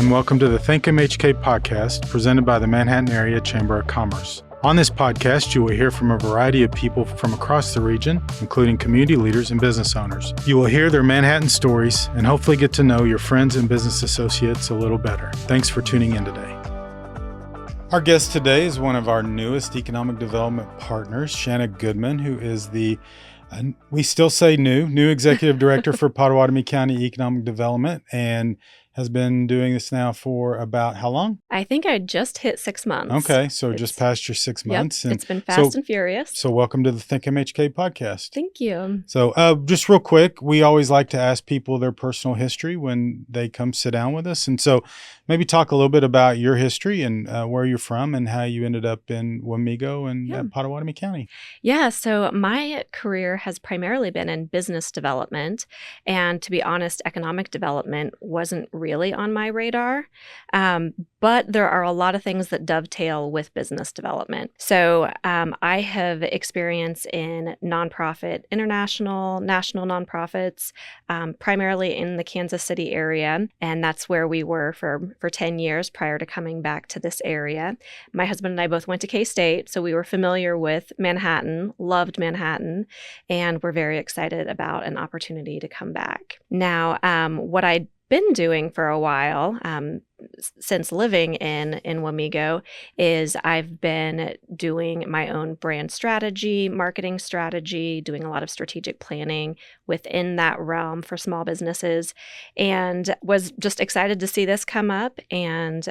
and welcome to the Think MHK podcast presented by the Manhattan Area Chamber of Commerce. On this podcast, you will hear from a variety of people from across the region, including community leaders and business owners. You will hear their Manhattan stories and hopefully get to know your friends and business associates a little better. Thanks for tuning in today. Our guest today is one of our newest economic development partners, Shanna Goodman, who is the we still say new executive director for Pottawatomie County Economic Development, and has been doing this now for about how long? I think I just hit 6 months. Okay, so just past your 6 months. Yep, it's been fast and furious. So welcome to the Think MHK podcast. Thank you. So just real quick, we always like to ask people their personal history when they come sit down with us. And so maybe talk a little bit about your history and where you're from and how you ended up in Wamego and Pottawatomie County. Yeah, so my career has primarily been in business development. And to be honest, economic development wasn't really on my radar. But there are a lot of things that dovetail with business development. So I have experience in nonprofit, international, national nonprofits, primarily in the Kansas City area. And that's where we were for 10 years prior to coming back to this area. My husband and I both went to K-State, so we were familiar with Manhattan, loved Manhattan, and we're very excited about an opportunity to come back. Now, what I'd been doing for a while, since living in Wamego, is I've been doing my own brand strategy, marketing strategy, doing a lot of strategic planning within that realm for small businesses, and was just excited to see this come up, and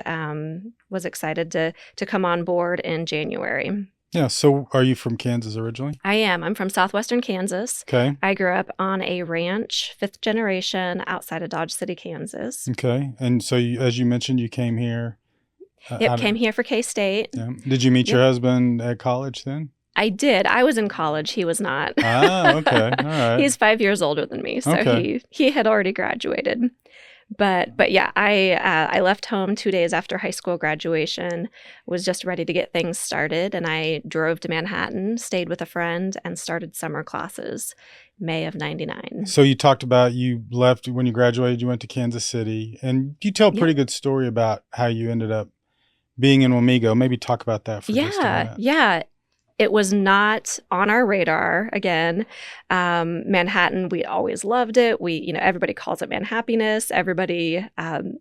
was excited to come on board in January. Yeah. So are you from Kansas originally? I am. I'm from southwestern Kansas. Okay. I grew up on a ranch, 5th generation, outside of Dodge City, Kansas. Okay. And so as you mentioned, you came here. Came here for K-State. Yeah. Did you meet your husband at college then? I did. I was in college. He was not. Ah, okay. All right. He's 5 years older than me, so he had already graduated. But yeah, I left home 2 days after high school graduation, was just ready to get things started, and I drove to Manhattan, stayed with a friend, and started summer classes May of '99. So you talked about you left when you graduated, you went to Kansas City, and you tell a pretty good story about how you ended up being in Wamego. Maybe talk about that for just a minute. Yeah. It was not on our radar. Again, Manhattan, we always loved it. Everybody calls it Manhappiness. Everybody,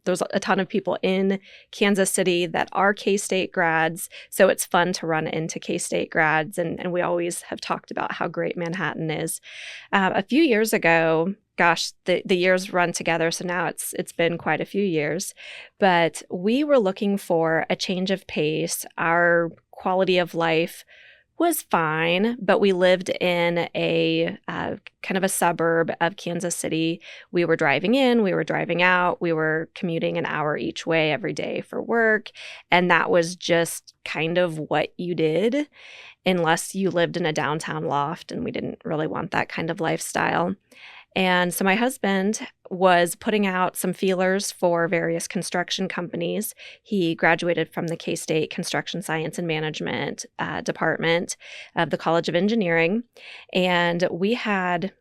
there's a ton of people in Kansas City that are K-State grads. So it's fun to run into K-State grads. And we always have talked about how great Manhattan is. A few years ago, gosh, the years run together. So now it's been quite a few years. But we were looking for a change of pace. Our quality of life was fine, but we lived in a kind of a suburb of Kansas City. We were driving in, we were driving out, we were commuting an hour each way every day for work. And that was just kind of what you did unless you lived in a downtown loft, and we didn't really want that kind of lifestyle. And so my husband was putting out some feelers for various construction companies. He graduated from the K-State Construction Science and Management department of the College of Engineering. And he had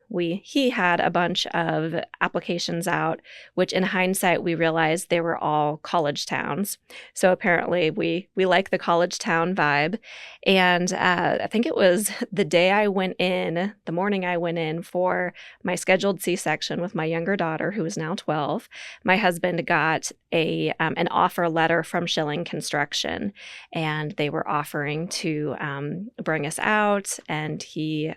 a bunch of applications out, which in hindsight, we realized they were all college towns. So apparently we like the college town vibe. And I think it was the morning I went in for my scheduled C-section with my younger daughter, who is now 12, my husband got an offer letter from Schilling Construction, and they were offering to bring us out, and he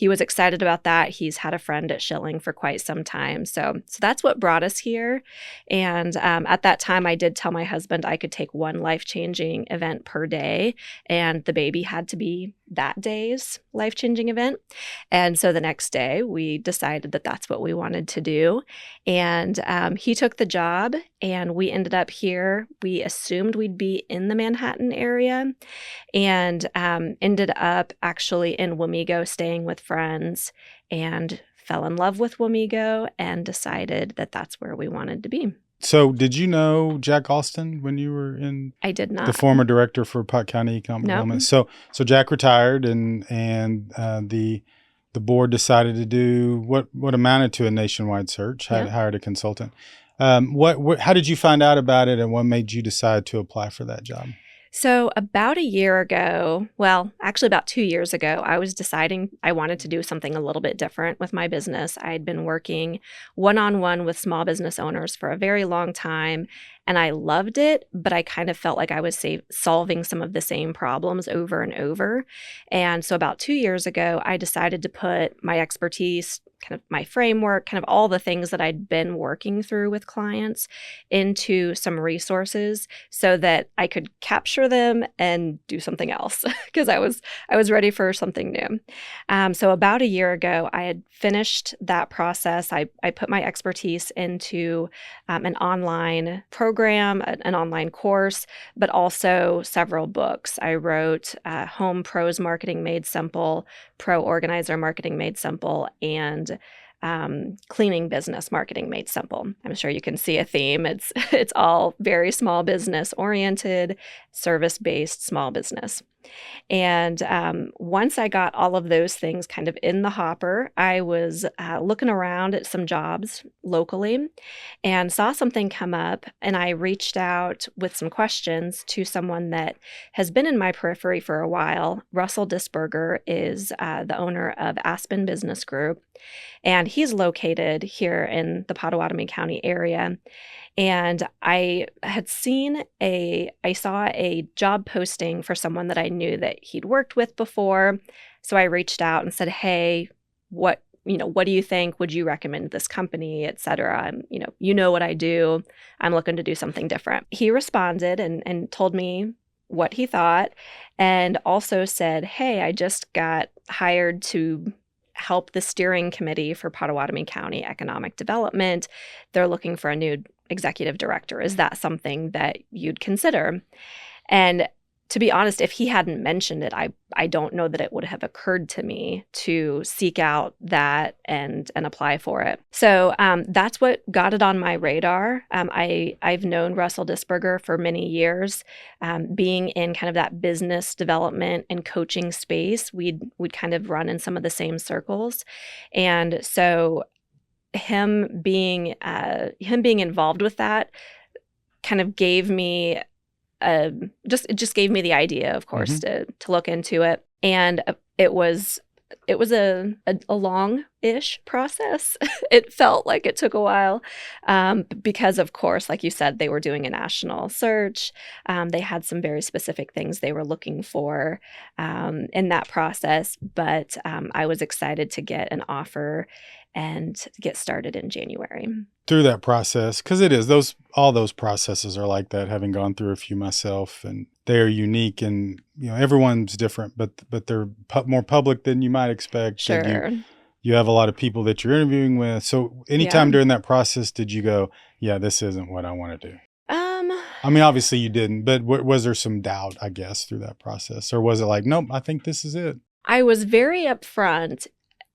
was excited about that. He's had a friend at Schilling for quite some time. So that's what brought us here. And at that time, I did tell my husband I could take one life-changing event per day, and the baby had to be that day's life-changing event. And so the next day, we decided that that's what we wanted to do. And he took the job, and we ended up here. We assumed we'd be in the Manhattan area, and ended up actually in Wamego, staying with friends, and fell in love with Wamego and decided that that's where we wanted to be. So did you know Jack Austin when you were in? I did not. The former director for Pot County Economic Development. So Jack retired, and the board decided to do what amounted to a nationwide search, hired a consultant. How did you find out about it, and what made you decide to apply for that job? So about a year ago, well, actually about 2 years ago, I was deciding I wanted to do something a little bit different with my business. I had been working one-on-one with small business owners for a very long time, and I loved it, but I kind of felt like I was solving some of the same problems over and over. And so about 2 years ago, I decided to put my expertise, kind of my framework, kind of all the things that I'd been working through with clients into some resources so that I could capture them and do something else because I was ready for something new. So about a year ago, I had finished that process. I put my expertise into an online program, an online course, but also several books. I wrote Home Pros Marketing Made Simple, Pro Organizer Marketing Made Simple, and Cleaning Business Marketing Made Simple. I'm sure you can see a theme. It's all very small business oriented, service-based small business. And once I got all of those things kind of in the hopper, I was looking around at some jobs locally and saw something come up. And I reached out with some questions to someone that has been in my periphery for a while. Russell Disberger is the owner of Aspen Business Group, and he's located here in the Pottawatomie County area. And I saw a job posting for someone that I knew that he'd worked with before. So I reached out and said, hey, what do you think? Would you recommend this company, et cetera? You know what I do. I'm looking to do something different. He responded and told me what he thought, and also said, hey, I just got hired to help the steering committee for Pottawatomie County Economic Development. They're looking for a new executive director. Is that something that you'd consider? And to be honest, if he hadn't mentioned it, I don't know that it would have occurred to me to seek out that and apply for it. So that's what got it on my radar. I've known Russell Disberger for many years. Being in kind of that business development and coaching space, we'd kind of run in some of the same circles. And so him being involved with that kind of gave me just gave me the idea, of course, to look into it. And it was a long-ish process. It felt like it took a while because, of course, like you said, they were doing a national search. They had some very specific things they were looking for in that process. But I was excited to get an offer and get started in January. Through that process, because all those processes are like that, having gone through a few myself, and they are unique, and everyone's different, but they're more public than you might expect. Sure. You have a lot of people that you're interviewing with. So anytime during that process, did you go, yeah, this isn't what I want to do? I mean, obviously you didn't, but was there some doubt, I guess, through that process? Or was it like, nope, I think this is it? I was very upfront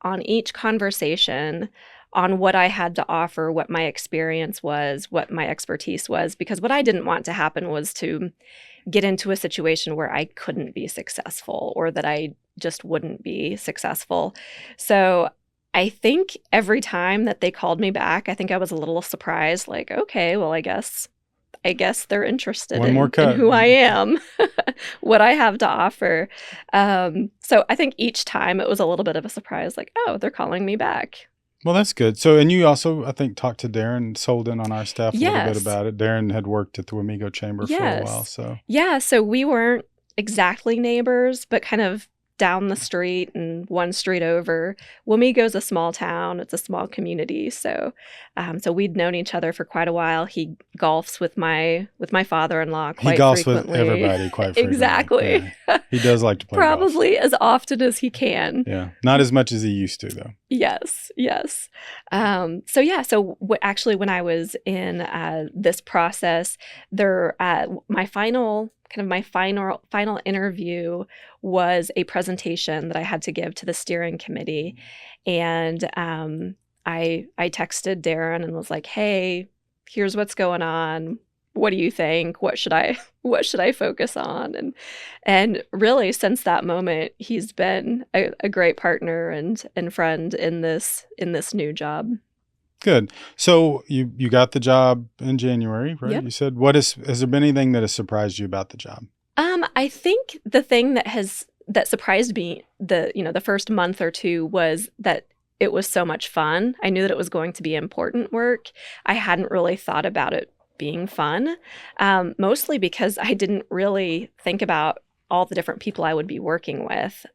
on each conversation on what I had to offer, what my experience was, what my expertise was, because what I didn't want to happen was to get into a situation where I couldn't be successful or that I just wouldn't be successful. So I think every time that they called me back, I think I was a little surprised, like, okay, well, I guess they're interested in who I am, what I have to offer. So I think each time it was a little bit of a surprise, like, oh, they're calling me back. Well, that's good. So, and you also, I think, talked to Darren Solden on our staff a little bit about it. Darren had worked at the Wamego Chamber for a while. So we weren't exactly neighbors, but kind of down the street and one street over. Wamego's a small town. It's a small community. So we'd known each other for quite a while. He golfs with my father-in-law quite frequently. He golfs with everybody quite frequently. Exactly. Yeah. He does like to play Probably golf. as often as he can. Yeah. Not as much as he used to, though. Yes. Actually, when I was in this process, my final interview was a presentation that I had to give to the steering committee. And I texted Darren and was like, hey, here's what's going on. What do you think? What should I focus on? And really, since that moment, he's been a great partner and friend in this new job. Good. So you got the job in January, right? Yep. You said, has there been anything that has surprised you about the job? I think the thing that surprised me the first month or two was that it was so much fun. I knew that it was going to be important work. I hadn't really thought about it being fun, mostly because I didn't really think about all the different people I would be working with.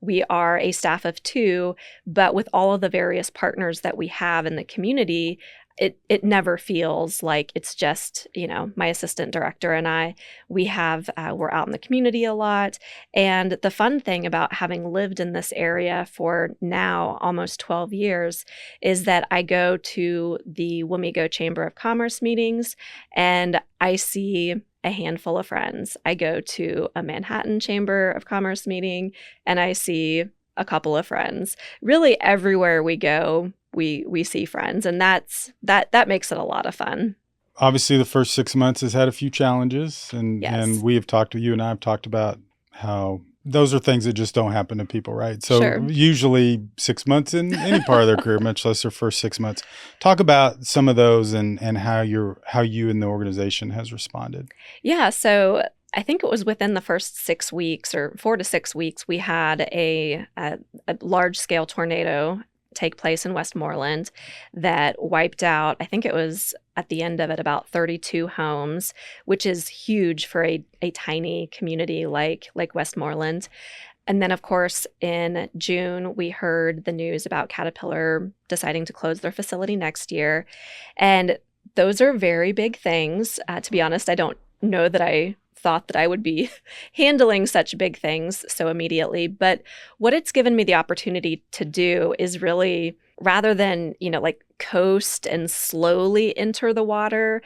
We are a staff of two, but with all of the various partners that we have in the community, it never feels like it's just, my assistant director and I. We're out in the community a lot. And the fun thing about having lived in this area for now almost 12 years is that I go to the Wamego Chamber of Commerce meetings and I see a handful of friends. I go to a Manhattan Chamber of Commerce meeting and I see a couple of friends. Really, everywhere we go, we see friends, and that makes it a lot of fun. Obviously, the first 6 months has had a few challenges, and Yes. you and I have talked about how those are things that just don't happen to people, right? So Sure. usually 6 months in any part of their career, much less their first 6 months. Talk about some of those and how you and the organization has responded. Yeah, so I think it was within the first 6 weeks or 4 to 6 weeks, we had a large scale tornado take place in Westmoreland that wiped out, I think it was at the end of it, about 32 homes, which is huge for a tiny community like Westmoreland. And then, of course, in June, we heard the news about Caterpillar deciding to close their facility next year. And those are very big things. To be honest, I don't know that I thought that I would be handling such big things so immediately. But what it's given me the opportunity to do is really, rather than, like coast and slowly enter the water,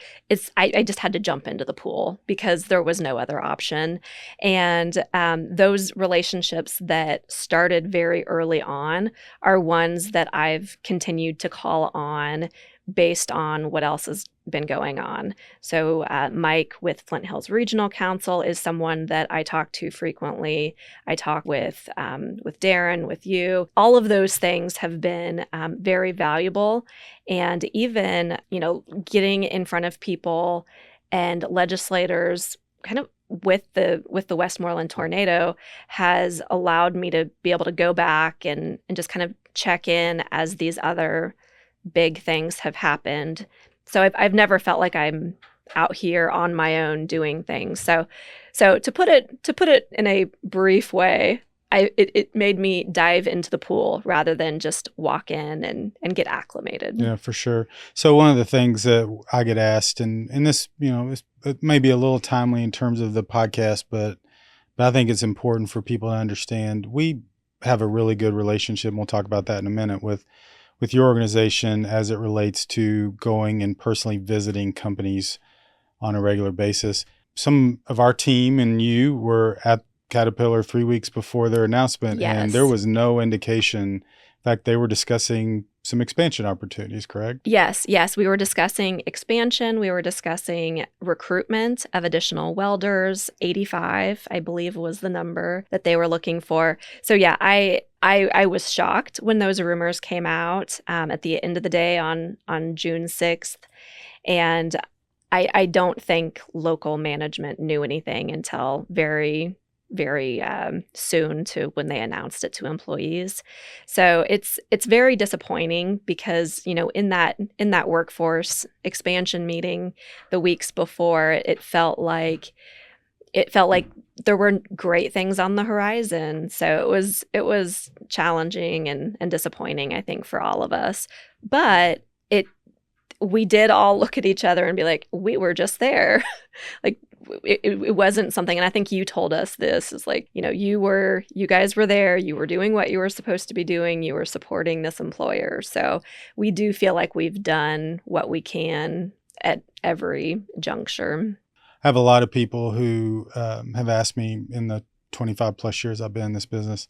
I just had to jump into the pool because there was no other option. And those relationships that started very early on are ones that I've continued to call on based on what else has been going on. So Mike with Flint Hills Regional Council is someone that I talk to frequently. I talk with Darren, with you. All of those things have been very valuable. And even, getting in front of people and legislators kind of with the Westmoreland tornado has allowed me to be able to go back and just kind of check in as these other big things have happened. So I've never felt like I'm out here on my own doing things. So to put it in a brief way, it made me dive into the pool rather than just walk in and get acclimated. Yeah, for sure. So one of the things that I get asked, and this, it may be a little timely in terms of the podcast, but I think it's important for people to understand. We have a really good relationship, and we'll talk about that in a minute, with your organization as it relates to going and personally visiting companies on a regular basis. Some of our team and you were at Caterpillar 3 weeks before their announcement, Yes. and there was no indication. In fact, they were discussing some expansion opportunities, correct? Yes. We were discussing expansion. We were discussing recruitment of additional welders. 85, I believe, was the number that they were looking for. So yeah, I was shocked when those rumors came out at the end of the day on June 6th. And I don't think local management knew anything until very, very soon to when they announced it to employees. So it's very disappointing because, in that workforce expansion meeting the weeks before, it felt like there were great things on the horizon. So it was challenging and disappointing, I think, for all of us. But we did all look at each other and be like, we were just there. Like it wasn't something, and I think you told us this, is like, you guys were there, you were doing what you were supposed to be doing, you were supporting this employer. So we do feel like we've done what we can at every juncture. I have a lot of people who have asked me in the 25 plus years I've been in this business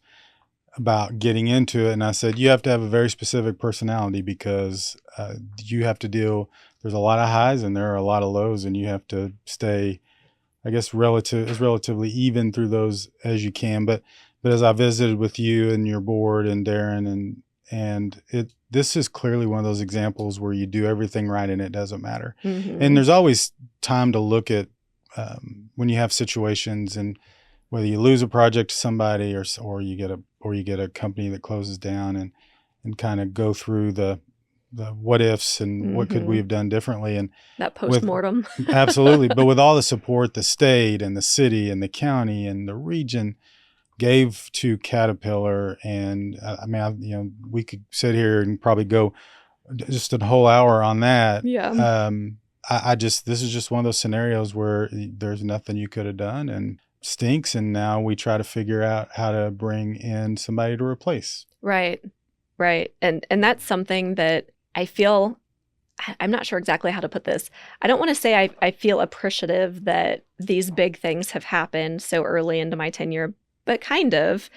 about getting into it. And I said, you have to have a very specific personality because you have to there's a lot of highs and there are a lot of lows, and you have to stay, I guess, relatively even through those as you can. But as I visited with you and your board and Darren, and this is clearly one of those examples where you do everything right and it doesn't matter. Mm-hmm. And there's always time to look at when you have situations, and whether you lose a project to somebody or you get a company that closes down, and kind of go through the what ifs and what could we have done differently. And that postmortem. Absolutely. But with all the support the state and the city and the county and the region gave to Caterpillar, and we could sit here and probably go just a whole hour on that. Yeah. This is just one of those scenarios where there's nothing you could have done and stinks. And now we try to figure out how to bring in somebody to replace. Right. And that's something that I feel, I'm not sure exactly how to put this. I don't want to say I feel appreciative that these big things have happened so early into my tenure, but kind of,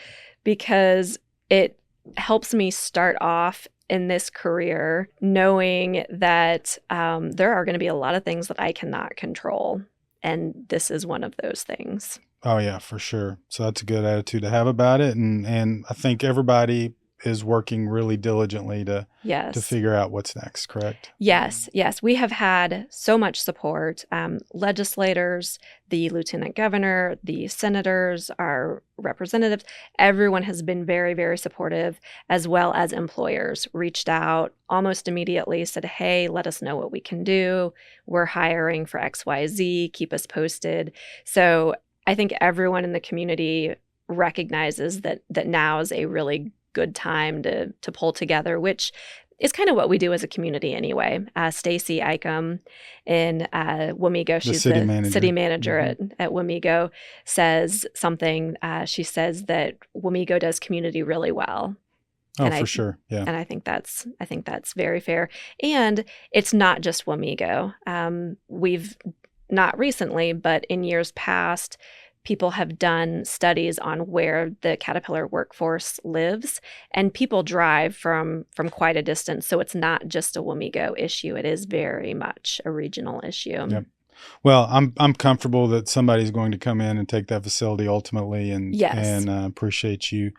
because it helps me start off in this career knowing that there are going to be a lot of things that I cannot control. And this is one of those things. Oh, yeah, for sure. So that's a good attitude to have about it. And I think everybody is working really diligently to figure out what's next, correct? Yes. We have had so much support. Legislators, the lieutenant governor, the senators, our representatives, everyone has been very, very supportive, as well as employers reached out almost immediately, said, hey, let us know what we can do. We're hiring for XYZ, keep us posted. So I think everyone in the community recognizes that now is a really good time to pull together, which is kind of what we do as a community anyway. Stacy Icom in Wamego, she's the city manager at Wamego, says something. She says that Wamego does community really well. Oh, for sure. Yeah. And I think that's very fair. And it's not just Wamego. We've not recently, but in years past, people have done studies on where the Caterpillar workforce lives, and people drive from quite a distance. So it's not just a Wamego issue. It is very much a regional issue. Yep. Well, I'm comfortable that somebody's going to come in and take that facility ultimately, and appreciate you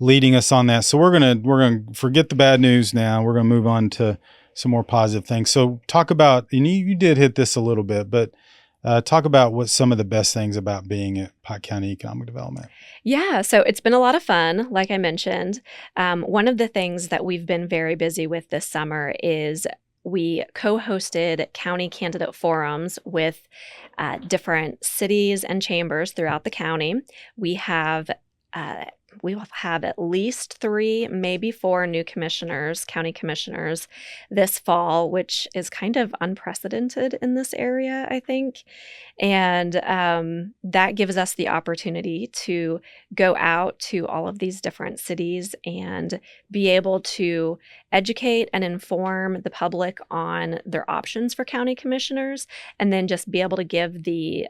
leading us on that. So we're gonna forget the bad news now. We're gonna move on to some more positive things. So talk about, and you did hit this a little bit, but talk about what some of the best things about being at Pottawatomie County Economic Development. Yeah, so it's been a lot of fun, like I mentioned. One of the things that we've been very busy with this summer is we co-hosted county candidate forums with different cities and chambers throughout the county. We will have at least 3, maybe 4 new county commissioners this fall, which is kind of unprecedented in this area, I think. And that gives us the opportunity to go out to all of these different cities and be able to educate and inform the public on their options for county commissioners, and then just be able to give the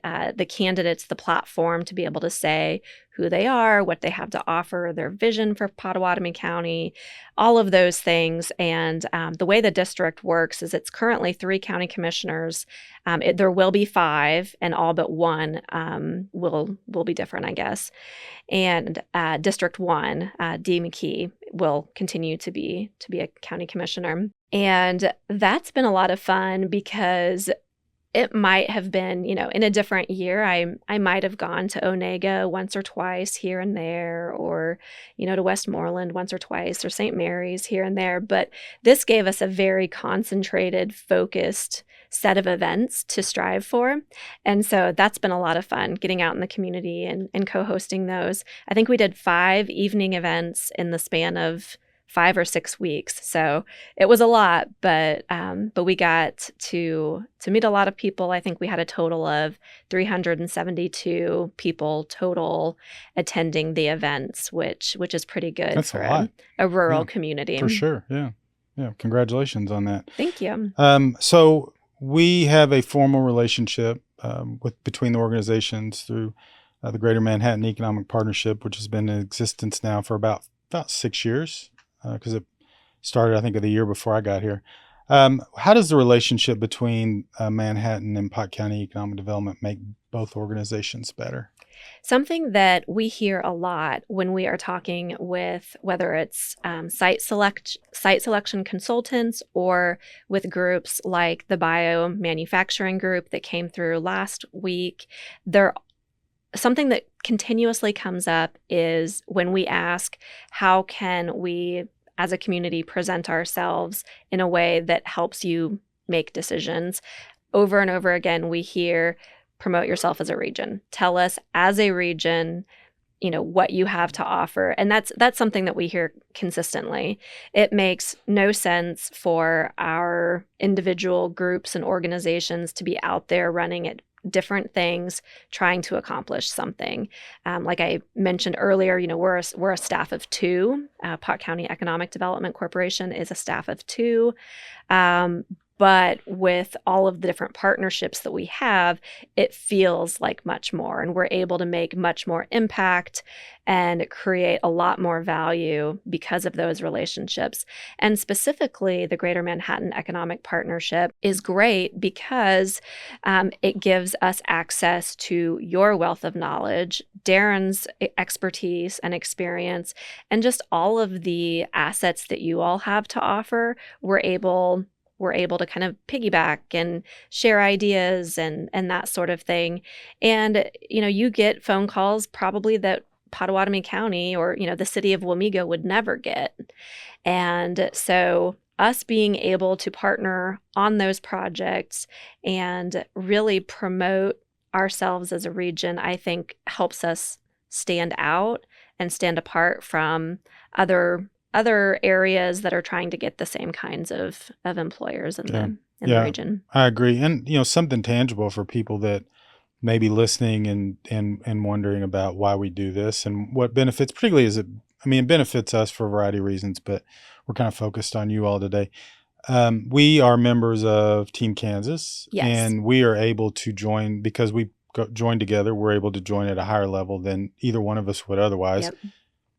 candidates the platform to be able to say who they are, what they have to offer, their vision for Pottawatomie County, all of those things. And the way the district works is it's currently 3 county commissioners. There will be 5, and all but 1 will be different, I guess. And District 1, Dee McKee, will continue to be a county commissioner. And that's been a lot of fun because it might have been, in a different year, I might have gone to Onega once or twice here and there, or, to Westmoreland once or twice, or St. Mary's here and there. But this gave us a very concentrated, focused set of events to strive for. And so that's been a lot of fun, getting out in the community and co-hosting those. I think we did 5 evening events in the span of 5 or 6 weeks. So it was a lot, but we got to meet a lot of people. I think we had a total of 372 people total attending the events, which is pretty good. That's for a rural community. For sure. Yeah. Yeah. Congratulations on that. Thank you. So we have a formal relationship between the organizations through the Greater Manhattan Economic Partnership, which has been in existence now for about 6 years. Because it started, I think, the year before I got here. How does the relationship between Manhattan and Pottawatomie County Economic Development make both organizations better? Something that we hear a lot when we are talking with whether it's site selection consultants or with groups like the biomanufacturing group that came through last week, something that continuously comes up is when we ask, how can we as a community present ourselves in a way that helps you make decisions? Over and over again, we hear, promote yourself as a region. Tell us as a region, what you have to offer. And that's something that we hear consistently. It makes no sense for our individual groups and organizations to be out there running at different things, trying to accomplish something. Like I mentioned earlier, we're a staff of 2. Pot County Economic Development Corporation is a staff of 2. But with all of the different partnerships that we have, it feels like much more. And we're able to make much more impact and create a lot more value because of those relationships. And specifically, the Greater Manhattan Economic Partnership is great because it gives us access to your wealth of knowledge, Darren's expertise and experience, and just all of the assets that you all have to offer. We're able to kind of piggyback and share ideas and that sort of thing. And, you get phone calls probably that Pottawatomie County or, the city of Wamego would never get. And so us being able to partner on those projects and really promote ourselves as a region, I think helps us stand out and stand apart from other areas that are trying to get the same kinds of employers in the region. I agree. And, something tangible for people that may be listening and wondering about why we do this and what benefits, particularly it benefits us for a variety of reasons, but we're kind of focused on you all today. We are members of Team Kansas, yes. And we are able to join because we joined together. We're able to join at a higher level than either one of us would otherwise. Yep.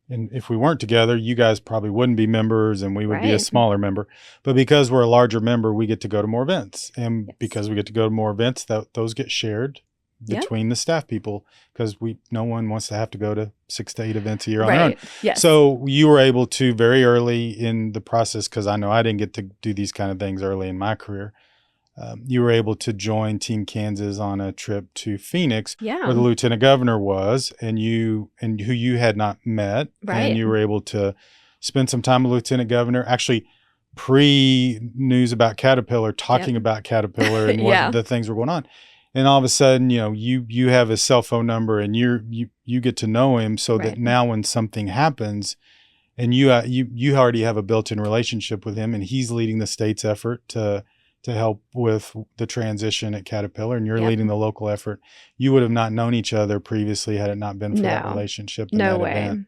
And if we weren't together, you guys probably wouldn't be members and we would be a smaller member. But because we're a larger member, we get to go to more events. And because we get to go to more events, those get shared between the staff people because no one wants to have to go to 6 to 8 events a year on their own. Yes. So you were able to very early in the process, because I know I didn't get to do these kind of things early in my career. You were able to join Team Kansas on a trip to Phoenix, where the lieutenant governor was, and who you had not met, and you were able to spend some time with lieutenant governor. Actually, pre-news about Caterpillar, talking about Caterpillar and what the things were going on, and all of a sudden, you have his cell phone number, and you get to know him, so that now when something happens, and you already have a built-in relationship with him, and he's leading the state's effort to help with the transition at Caterpillar, and you're leading the local effort. You would have not known each other previously had it not been for that relationship. No way.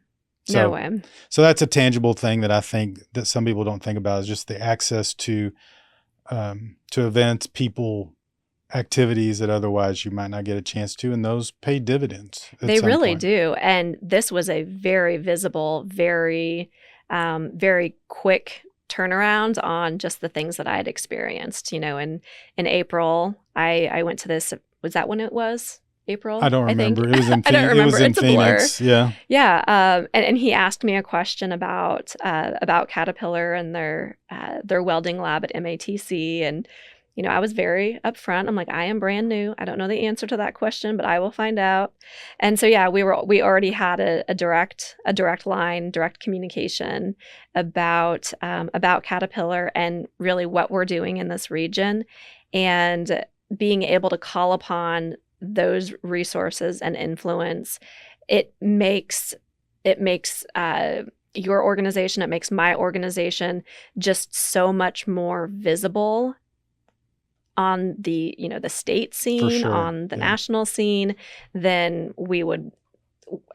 No way. So that's a tangible thing that I think that some people don't think about, is just the access to events, people, activities that otherwise you might not get a chance to, and those pay dividends. They really do. And this was a very visible, very, very quick turnaround on just the things that I had experienced. In April, I went to this. Was that when it was? April? I don't remember. It was in Phoenix. I don't remember. It was in it's Phoenix. A blur. Yeah. And he asked me a question about Caterpillar and their welding lab at MATC. And I was very upfront. I'm like, I am brand new. I don't know the answer to that question, but I will find out. And so, we already had a direct line, direct communication about Caterpillar and really what we're doing in this region, and being able to call upon those resources and influence. It makes your organization, it makes my organization just so much more visible on the the state scene, on the national scene, than we would.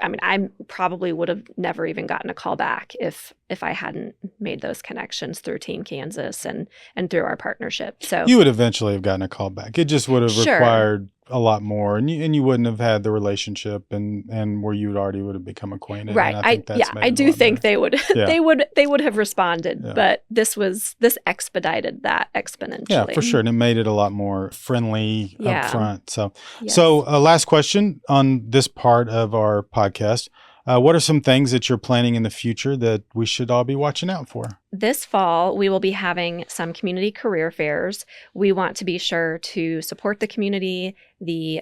I probably would have never even gotten a call back if I hadn't made those connections through Team Kansas and through our partnership. So you would eventually have gotten a call back. It just would have required a lot more, and you wouldn't have had the relationship and where you already would have become acquainted. Right. And I think that's made it I a do lot think better. they would Yeah. they would have responded, Yeah. but this expedited that exponentially. Yeah, for sure. And it made it a lot more friendly up Yeah. front. So, Yes. Last question on this part of our podcast. What are some things that you're planning in the future that we should all be watching out for? This fall, we will be having some community career fairs. We want to be sure to support the community, the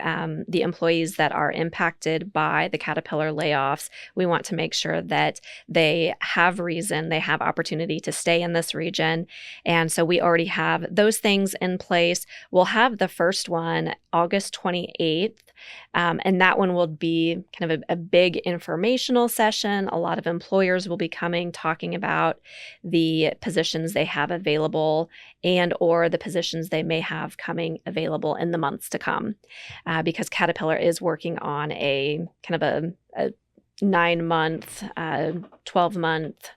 employees that are impacted by the Caterpillar layoffs. We want to make sure that they have reason, they have opportunity to stay in this region. And so we already have those things in place. We'll have the first one August 28th. And that one will be kind of a big informational session. A lot of employers will be coming, talking about the positions they have available and or the positions they may have coming available in the months to come. Because Caterpillar is working on a kind of a 9-month, 12-month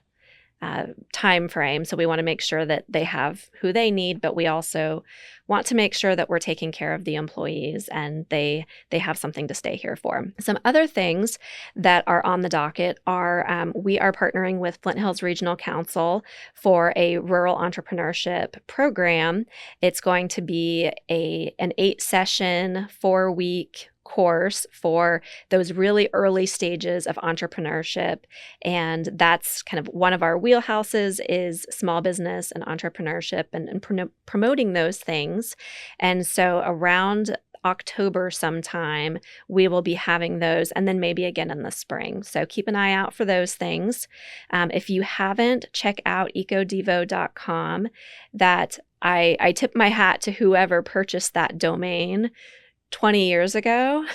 time frame. So we want to make sure that they have who they need, but we also want to make sure that we're taking care of the employees and they have something to stay here for. Some other things that are on the docket are we are partnering with Flint Hills Regional Council for a rural entrepreneurship program. It's going to be an 8-session, 4-week course for those really early stages of entrepreneurship. And that's kind of one of our wheelhouses is small business and entrepreneurship and promoting those things. And so around October sometime, we will be having those, and then maybe again in the spring. So keep an eye out for those things. If you haven't, check out ecodevo.com. That I tip my hat to whoever purchased that domain 20 years ago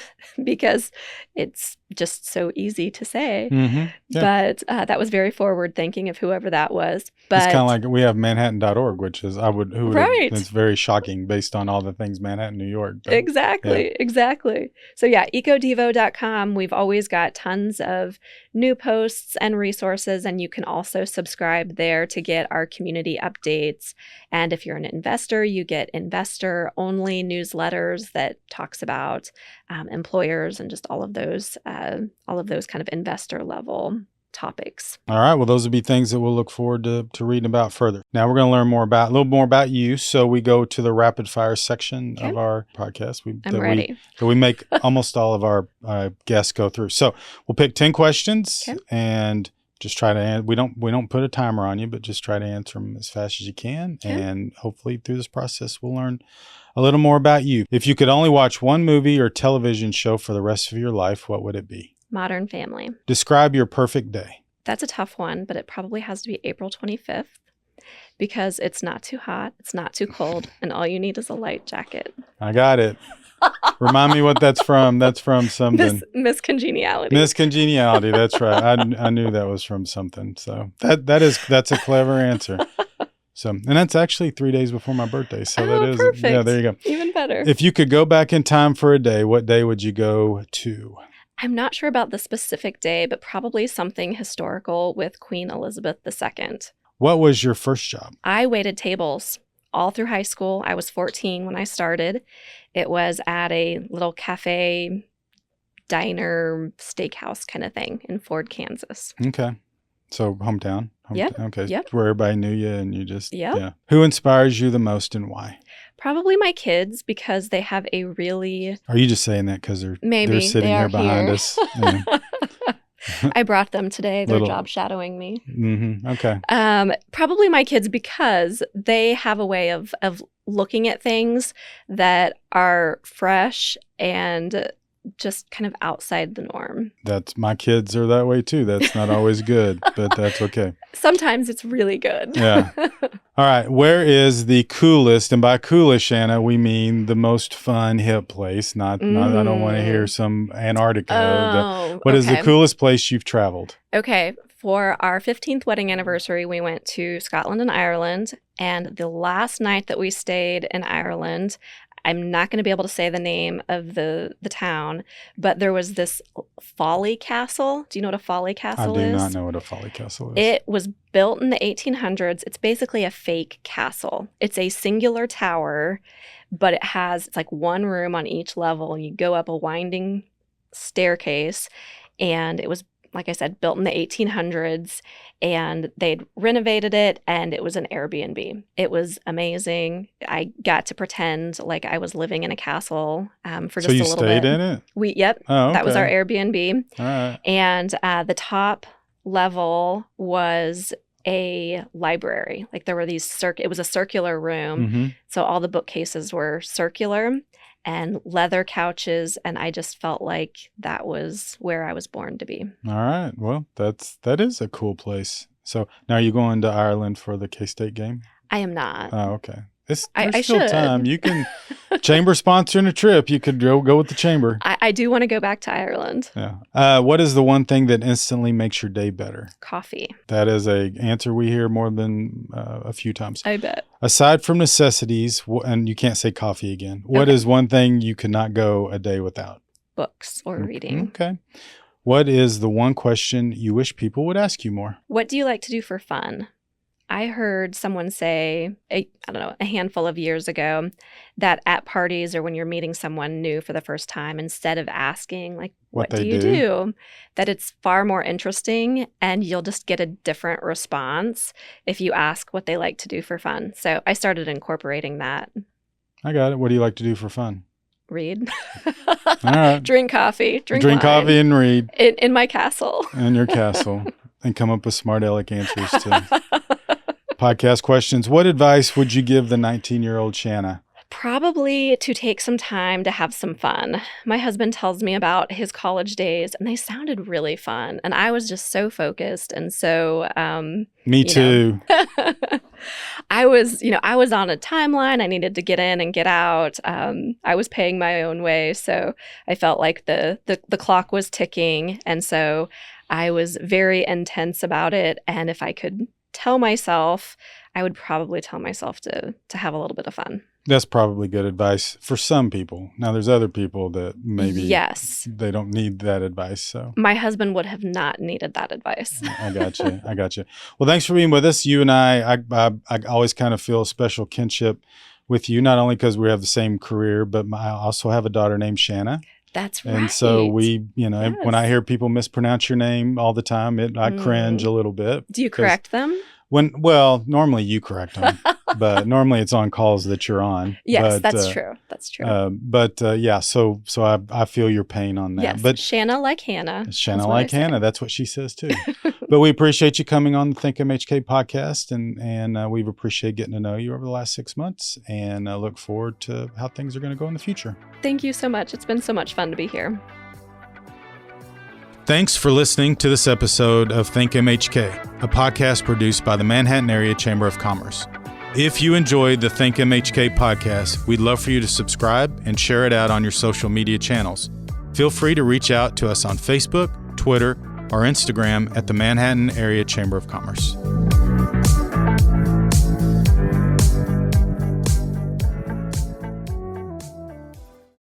because it's just so easy to say. Mm-hmm. Yeah. But that was very forward thinking of whoever that was. But it's kind of like we have Manhattan.org, which is right. It's very shocking based on all the things Manhattan, New York. But, Exactly. So yeah, ecodevo.com. We've always got tons of new posts and resources, and you can also subscribe there to get our community updates. And if you're an investor, you get investor-only newsletters that talks about employers and just all of those kind of investor level topics. All right. Well, those would be things that we'll look forward to reading about further. Now we're going to learn a little more about you. So we go to the rapid fire section of our podcast. I'm ready. We make almost all of our guests go through. So we'll pick 10 questions and just try to, we don't put a timer on you, but just try to answer them as fast as you can. Okay. And hopefully through this process, we'll learn a little more about you. If you could only watch one movie or television show for the rest of your life, what would it be? Modern Family. Describe your perfect day. That's a tough one, but it probably has to be April 25th because it's not too hot, it's not too cold, and all you need is a light jacket. I got it. Remind me what that's from. That's from something. Miss Congeniality. Miss Congeniality. That's right. I knew that was from something. So that's a clever answer. So, and that's actually 3 days before my birthday. So that is perfect. Yeah, there you go. Even better. If you could go back in time for a day, what day would you go to? I'm not sure about the specific day, but probably something historical with Queen Elizabeth II. What was your first job? I waited tables all through high school. I was 14 when I started. It was at a little cafe, diner, steakhouse kind of thing in Ford, Kansas. Okay. So hometown. Yep. Okay. Yep. Where everybody knew you and you just, yep. Yeah. Who inspires you the most and why? Probably my kids because they have a really... Are you just saying that because they're sitting there behind us? Yeah. I brought them today. They're job shadowing me. Mm-hmm. Okay. Probably my kids because they have a way of looking at things that are fresh and just kind of outside the norm. My kids are that way too. That's not always good, but that's okay. Sometimes it's really good. Yeah. All right. Where is the coolest, and by coolest, Shanna, we mean the most fun, hip place, not I don't want to hear some Antarctica. What is the coolest place you've traveled? Okay. For our 15th wedding anniversary, we went to Scotland and Ireland. And the last night that we stayed in Ireland, I'm not going to be able to say the name of the town, but there was this Folly Castle. Do you know what a Folly Castle is? I do not know what a Folly Castle is. It was built in the 1800s. It's basically a fake castle. It's a singular tower, but it's like one room on each level, and you go up a winding staircase, and it was, like I said, built in the 1800s, and they'd renovated it, and it was an Airbnb. It was amazing. I got to pretend like I was living in a castle for just a little bit. So you stayed in it? Yep. Oh, okay. That was our Airbnb. All right. And the top level was a library. Like there were these it was a circular room. Mm-hmm. So all the bookcases were circular and leather couches, and I just felt like that was where I was born to be. All right. Well, that is a cool place. So now are you going to Ireland for the K-State game? I am not. Oh, okay. There's I still should. time. You can chamber sponsoring a trip. You could go with the chamber. I do want to go back to Ireland. Yeah. What is the one thing that instantly makes your day better? Coffee. That is an answer we hear more than a few times. I bet. Aside from necessities, and you can't say coffee again, what is one thing you could not go a day without? Books or reading. Okay. What is the one question you wish people would ask you more? What do you like to do for fun? I heard someone say, a handful of years ago, that at parties or when you're meeting someone new for the first time, instead of asking, like, what do you do? That it's far more interesting, and you'll just get a different response if you ask what they like to do for fun. So I started incorporating that. I got it. What do you like to do for fun? Read. All right. Drink coffee. Drink wine. Coffee and read. In my castle. In your castle. And come up with smart aleck answers to podcast questions. What advice would you give the 19-year-old Shanna? Probably to take some time to have some fun. My husband tells me about his college days, and they sounded really fun. And I was just so focused. And so, me too. I was on a timeline. I needed to get in and get out. I was paying my own way. So I felt like the clock was ticking. And so I was very intense about it. And if I could tell myself, I would probably tell myself to have a little bit of fun. That's probably good advice for some people. Now, there's other people that maybe they don't need that advice. So my husband would have not needed that advice. I got you. Well, thanks for being with us. You and I always kind of feel a special kinship with you, not only because we have the same career, but I also have a daughter named Shanna. That's right. And so we, when I hear people mispronounce your name all the time, I cringe a little bit. Do you correct them? Normally you correct them, but normally it's on calls that you're on. Yes, that's true. That's true. So I feel your pain on that. Yes, but Shanna like Hannah. Shanna like Hannah. That's what she says too. But we appreciate you coming on the Think MHK podcast, and we've appreciated getting to know you over the last 6 months, and look forward to how things are going to go in the future. Thank you so much. It's been so much fun to be here. Thanks for listening to this episode of Think MHK, a podcast produced by the Manhattan Area Chamber of Commerce. If you enjoyed the Think MHK podcast, we'd love for you to subscribe and share it out on your social media channels. Feel free to reach out to us on Facebook, Twitter, or Instagram at the Manhattan Area Chamber of Commerce.